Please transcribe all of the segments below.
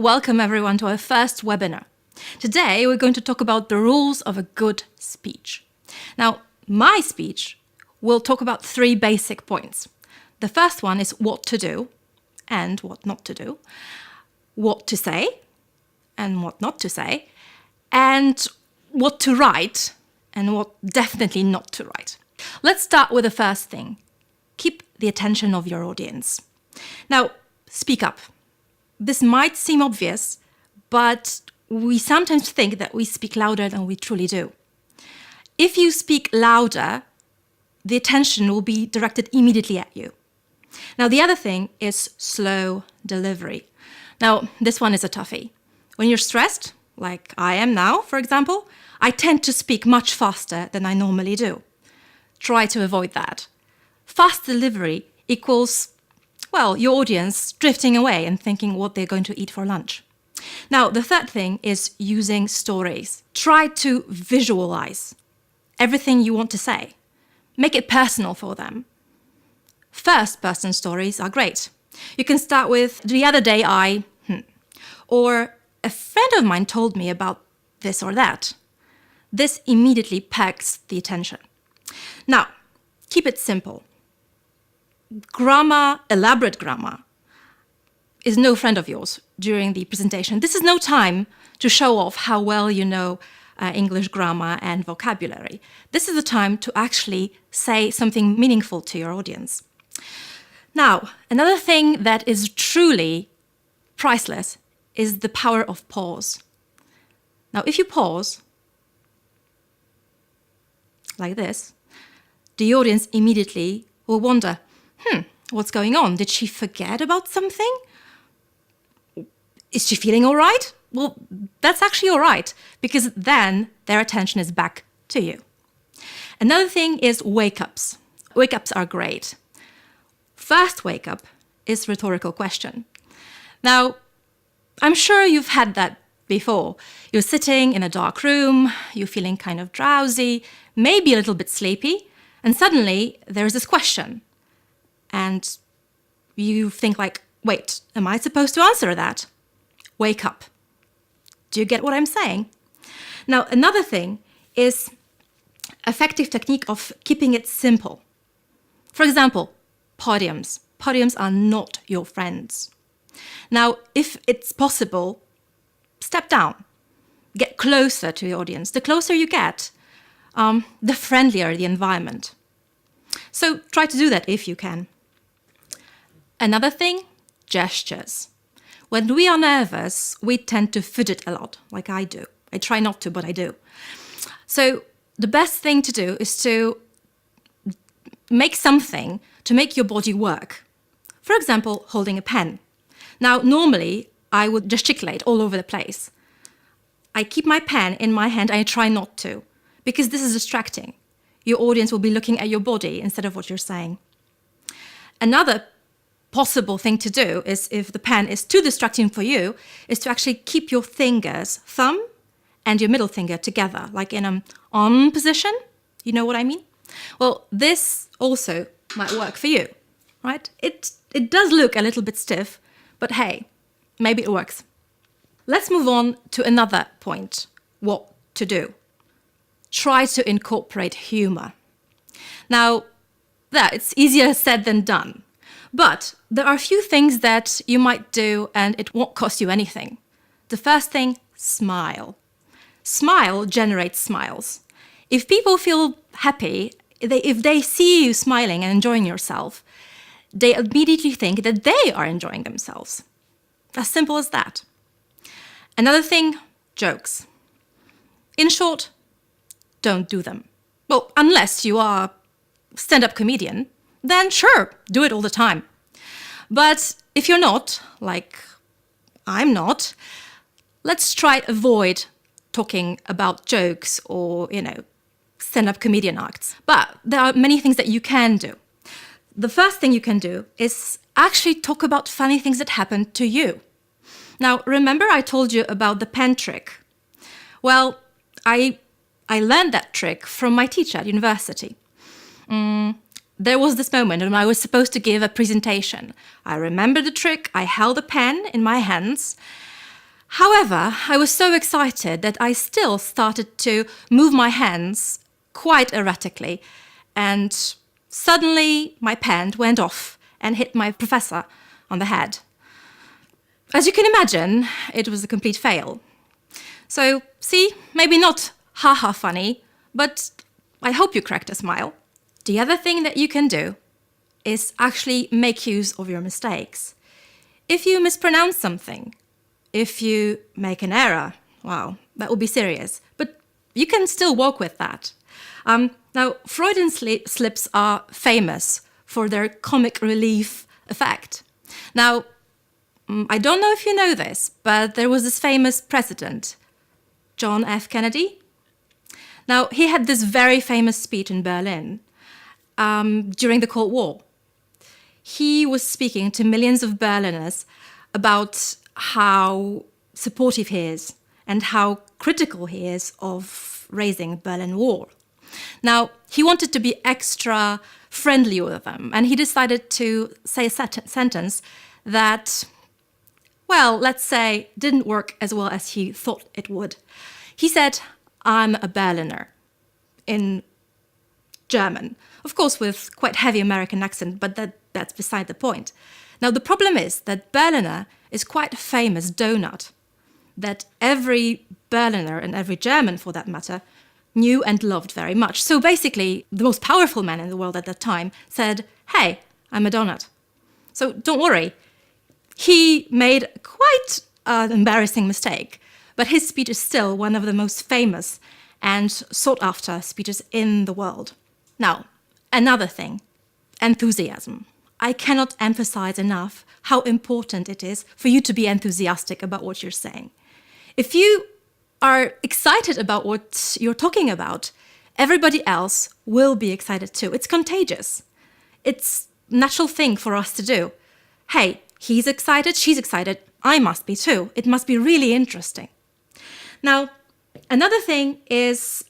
welcome everyone to our first webinar. Today we're going to talk about the rules of a good speech. Now, my speech will talk about 3 basic points. The first one is what to do and what not to do, what to say and what not to say, and what to write and what definitely not to write. Let's start with the first thing. Keep the attention of your audience. Now, speak up. This might seem obvious, but we sometimes think that we speak louder than we truly do. If you speak louder, the attention will be directed immediately at you. Now, the other thing is slow delivery. Now, this one is a toughie. When you're stressed, like I am now, for example, I tend to speak much faster than I normally do. Try to avoid that. Fast delivery equals, well, your audience drifting away and thinking what they're going to eat for lunch. Now, the third thing is using stories. Try to visualize everything you want to say. Make it personal for them. First-person stories are great. You can start with, the other day or a friend of mine told me about this or that. This immediately packs the attention. Now, keep it simple. Grammar, elaborate grammar, is no friend of yours during the presentation. This is no time to show off how well you know English grammar and vocabulary. This is the time to actually say something meaningful to your audience. Now, another thing that is truly priceless is the power of pause. Now, if you pause, like this, the audience immediately will wonder, what's going on? Did she forget about something? Is she feeling all right? Well, that's actually all right, because then their attention is back to you. Another thing is wake-ups. Wake-ups are great. First wake-up is rhetorical question. Now, I'm sure you've had that before. You're sitting in a dark room, you're feeling kind of drowsy, maybe a little bit sleepy, and suddenly there's this question. And you think like, wait, am I supposed to answer that? Wake up. Do you get what I'm saying? Now, another thing is effective technique of keeping it simple. For example, podiums. Podiums are not your friends. Now, if it's possible, step down. Get closer to the audience. The closer you get, the friendlier the environment. So try to do that if you can. Another thing, gestures. When we are nervous, we tend to fidget a lot, like I do. I try not to, but I do. So the best thing to do is to make something to make your body work. For example, holding a pen. Now, normally, I would gesticulate all over the place. I keep my pen in my hand and I try not to, because this is distracting. Your audience will be looking at your body instead of what you're saying. Another possible thing to do is, if the pen is too distracting for you, is to actually keep your fingers, thumb and your middle finger together, like in an on position. You know what I mean? Well, this also might work for you, right? It does look a little bit stiff, but hey, maybe it works. Let's move on to another point, what to do. Try to incorporate humor. Now, it's easier said than done. But there are a few things that you might do and it won't cost you anything. The first thing, smile. Smile generates smiles. If people feel happy, if they see you smiling and enjoying yourself, they immediately think that they are enjoying themselves. As simple as that. Another thing, jokes. In short, don't do them. Well, unless you are a stand-up comedian, then sure, do it all the time. But if you're not, like I'm not, let's try to avoid talking about jokes or, stand-up comedian acts. But there are many things that you can do. The first thing you can do is actually talk about funny things that happened to you. Now, remember I told you about the pen trick? Well, I learned that trick from my teacher at university. There was this moment when I was supposed to give a presentation. I remember the trick. I held a pen in my hands However, I was so excited that I still started to move my hands quite erratically, and suddenly my pen went off and hit my professor on the head. As you can imagine, it was a complete fail. So, see, maybe not haha funny, but I hope you cracked a smile. The other thing that you can do is actually make use of your mistakes. If you mispronounce something, if you make an error, wow, that would be serious. But you can still work with that. Now, Freudian slips are famous for their comic relief effect. Now, I don't know if you know this, but there was this famous president, John F. Kennedy. Now, he had this very famous speech in Berlin during the Cold War. He was speaking to millions of Berliners about how supportive he is and how critical he is of raising the Berlin Wall. Now, he wanted to be extra friendly with them, and he decided to say a sentence that, well, let's say, didn't work as well as he thought it would. He said, "I'm a Berliner," in German. Of course, with quite heavy American accent, but that's beside the point. Now, the problem is that Berliner is quite a famous donut that every Berliner, and every German for that matter, knew and loved very much. So basically, the most powerful man in the world at that time said, "Hey, I'm a donut." So don't worry. He made quite an embarrassing mistake, but his speech is still one of the most famous and sought-after speeches in the world. Now, another thing, enthusiasm. I cannot emphasize enough how important it is for you to be enthusiastic about what you're saying. If you are excited about what you're talking about, everybody else will be excited too. It's contagious. It's a natural thing for us to do. Hey, he's excited, she's excited, I must be too. It must be really interesting. Now, another thing is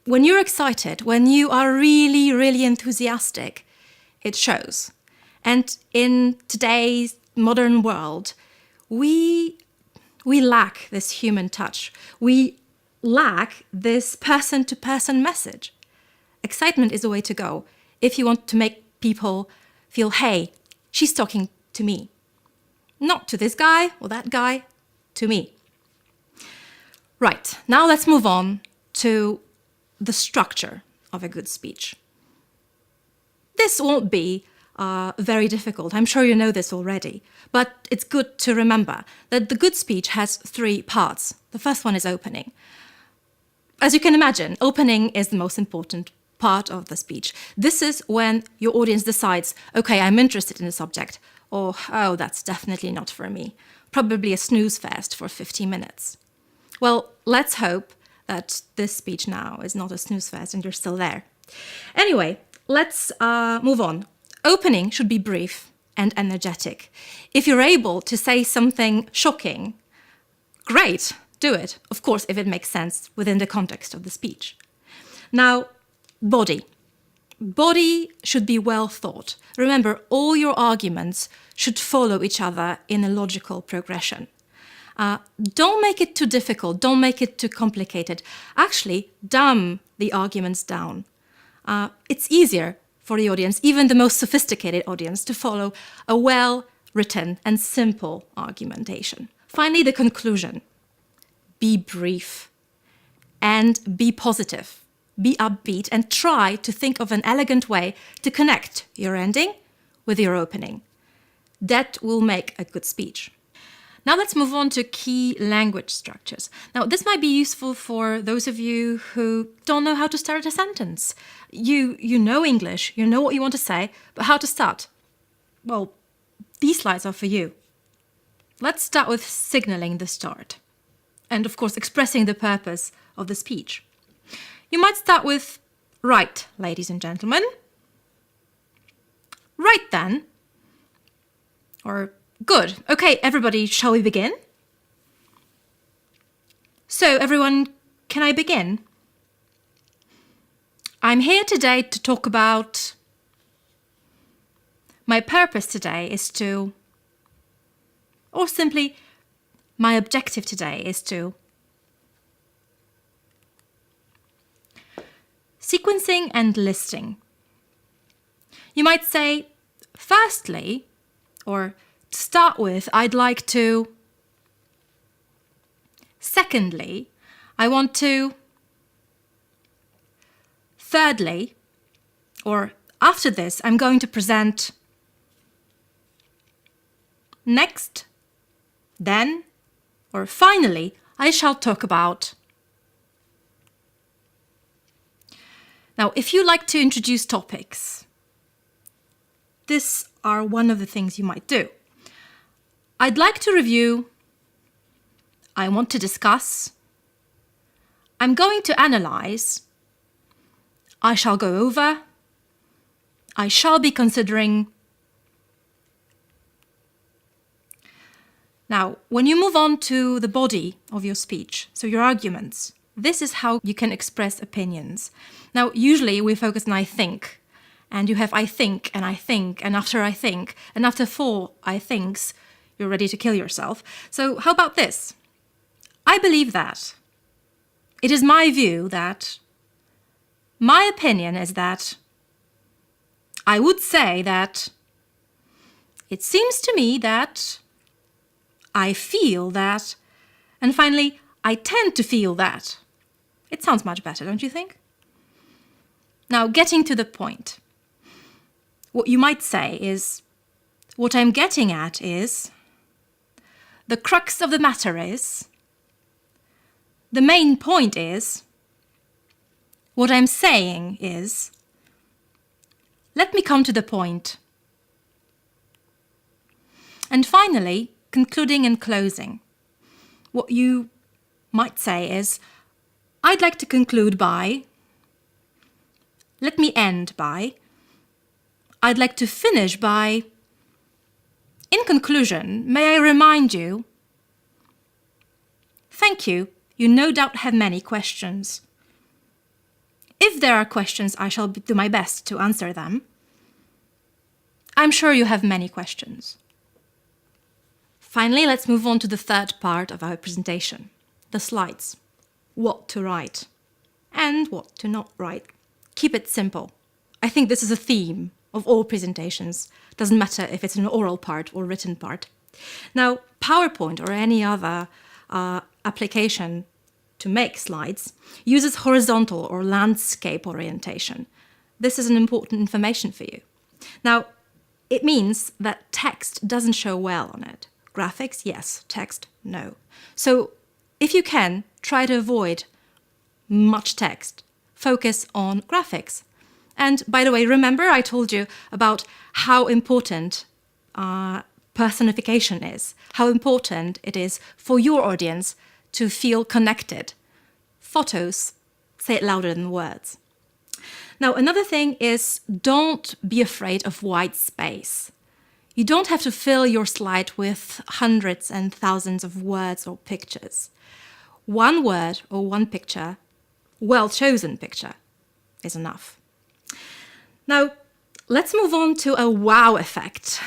when you're excited, when you are really, really enthusiastic, it shows. And in today's modern world, we lack this human touch. We lack this person-to-person message. Excitement is the way to go if you want to make people feel, hey, she's talking to me. Not to this guy or that guy, to me. Right, now let's move on to the structure of a good speech. This won't be very difficult. I'm sure you know this already, but it's good to remember that the good speech has 3 parts. The first one is opening. As you can imagine, opening is the most important part of the speech. This is when your audience decides, okay, I'm interested in the subject, or, oh, that's definitely not for me. Probably a snooze fest for 50 minutes. Well, let's hope that this speech now is not a snooze fest and you're still there. Anyway, let's move on. Opening should be brief and energetic. If you're able to say something shocking, great, do it. Of course, if it makes sense within the context of the speech. Now, body. Body should be well thought. Remember, all your arguments should follow each other in a logical progression. Don't make it too difficult. Don't make it too complicated. Actually, dumb the arguments down. It's easier for the audience, even the most sophisticated audience, to follow a well-written and simple argumentation. Finally, the conclusion. Be brief and be positive. Be upbeat and try to think of an elegant way to connect your ending with your opening. That will make a good speech. Now let's move on to key language structures. Now this might be useful for those of you who don't know how to start a sentence. You know English, you know what you want to say, but how to start? Well, these slides are for you. Let's start with signaling the start. And of course, expressing the purpose of the speech. You might start with, right, ladies and gentlemen. Right then. Or, good. Okay, everybody, shall we begin? So, everyone, can I begin? I'm here today to talk about... My purpose today is to... Or simply, my objective today is to sequencing and listing. You might say, firstly, or to start with, I'd like to. Secondly, I want to. Thirdly, or after this, I'm going to present. Next, then, or finally, I shall talk about. Now, if you like to introduce topics, these are one of the things you might do. I'd like to review. I want to discuss. I'm going to analyze. I shall go over. I shall be considering. Now, when you move on to the body of your speech, so your arguments, this is how you can express opinions. Now, usually we focus on I think, and you have I think, and after I think, and after 4 I thinks, you're ready to kill yourself. So how about this? I believe that. It is my view that. My opinion is that. I would say that. It seems to me that. I feel that. And finally, I tend to feel that. It sounds much better, don't you think? Now, getting to the point. What you might say is, what I'm getting at is, the crux of the matter is, the main point is, what I'm saying is, let me come to the point. And finally, concluding and closing. What you might say is, I'd like to conclude by, let me end by, I'd like to finish by, in conclusion, may I remind you, thank you, you no doubt have many questions. If there are questions, I shall do my best to answer them. I'm sure you have many questions. Finally, let's move on to the third part of our presentation, the slides. What to write and what to not write. Keep it simple. I think this is a theme of all presentations. Doesn't matter if it's an oral part or written part. Now, PowerPoint or any other application to make slides uses horizontal or landscape orientation. This is an important information for you. Now, it means that text doesn't show well on it. Graphics, yes. Text, no. So, if you can, try to avoid much text. Focus on graphics. And by the way, remember I told you about how important personification is, how important it is for your audience to feel connected. Photos say it louder than words. Now, another thing is don't be afraid of white space. You don't have to fill your slide with hundreds and thousands of words or pictures. One word or one picture, well-chosen picture, is enough. Now, let's move on to a wow effect.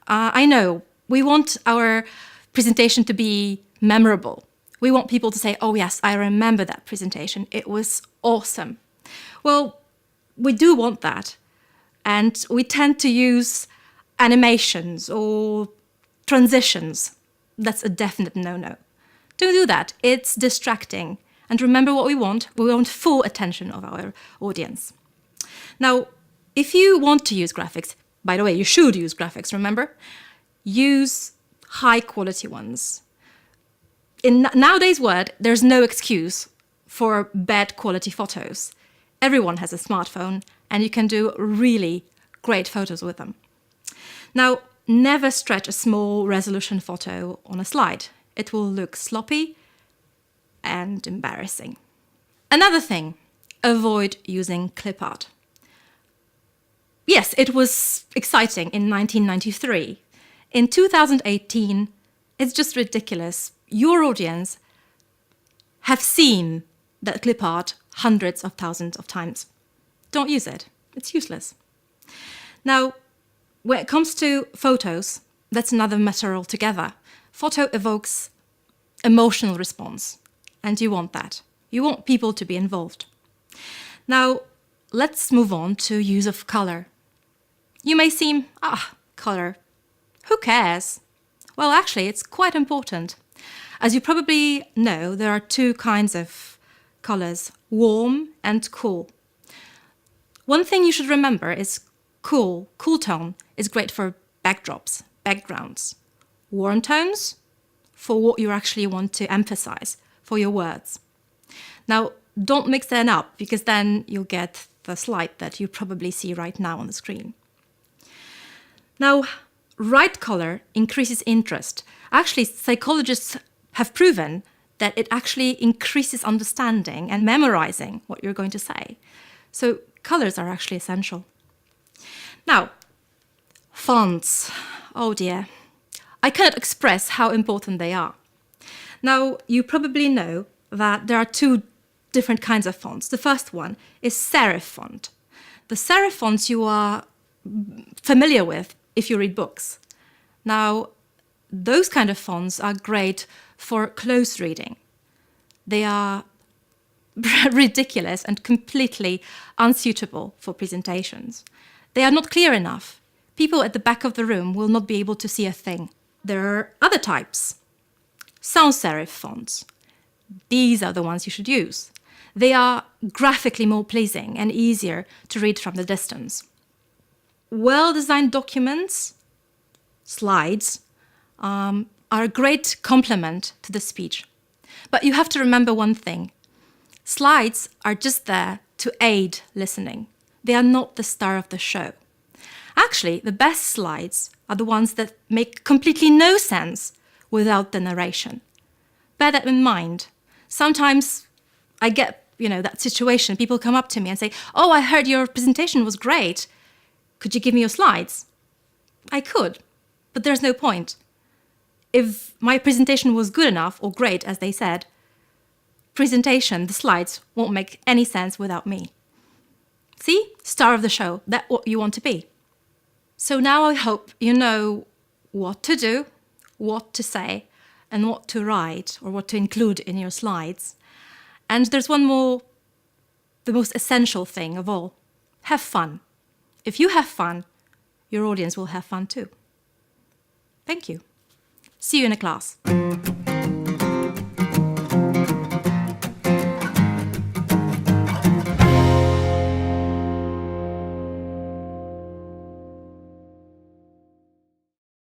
I know, we want our presentation to be memorable. We want people to say, oh yes, I remember that presentation. It was awesome. Well, we do want that. And we tend to use animations or transitions. That's a definite no-no. Don't do that. It's distracting. And remember what we want. We want full attention of our audience. Now, if you want to use graphics, by the way, you should use graphics, remember? Use high-quality ones. In nowadays world, there's no excuse for bad quality photos. Everyone has a smartphone, and you can do really great photos with them. Now, never stretch a small resolution photo on a slide. It will look sloppy and embarrassing. Another thing, avoid using clip art. Yes, it was exciting in 1993. In 2018, it's just ridiculous. Your audience have seen that clip art hundreds of thousands of times. Don't use it. It's useless. Now, when it comes to photos, that's another matter altogether. Photo evokes emotional response. And you want that. You want people to be involved. Now, let's move on to use of color. You may seem, color, who cares? Well, actually, it's quite important. As you probably know, there are two kinds of colors, warm and cool. One thing you should remember is cool tone is great for backdrops, backgrounds. Warm tones for what you actually want to emphasize, for your words. Now, don't mix them up, because then you'll get the slide that you probably see right now on the screen. Now, right color increases interest. Actually, psychologists have proven that it actually increases understanding and memorizing what you're going to say. So colors are actually essential. Now, fonts. Oh dear. I cannot express how important they are. Now, you probably know that there are two different kinds of fonts. The first one is serif font. The serif fonts you are familiar with if you read books. Now, those kind of fonts are great for close reading. They are ridiculous and completely unsuitable for presentations. They are not clear enough. People at the back of the room will not be able to see a thing. There are other types. Sans serif fonts. These are the ones you should use. They are graphically more pleasing and easier to read from the distance. Well-designed documents, slides, are a great complement to the speech. But you have to remember one thing. Slides are just there to aid listening. They are not the star of the show. Actually, the best slides are the ones that make completely no sense without the narration. Bear that in mind. Sometimes I get, that situation. People come up to me and say, "Oh, I heard your presentation was great. Could you give me your slides?" I could, but there's no point. If my presentation was good enough or great, as they said, the slides won't make any sense without me. See? Star of the show. That's what you want to be. So now I hope you know what to do, what to say, and what to write or what to include in your slides. And there's one more, the most essential thing of all. Have fun. If you have fun, your audience will have fun too. Thank you. See you in a class.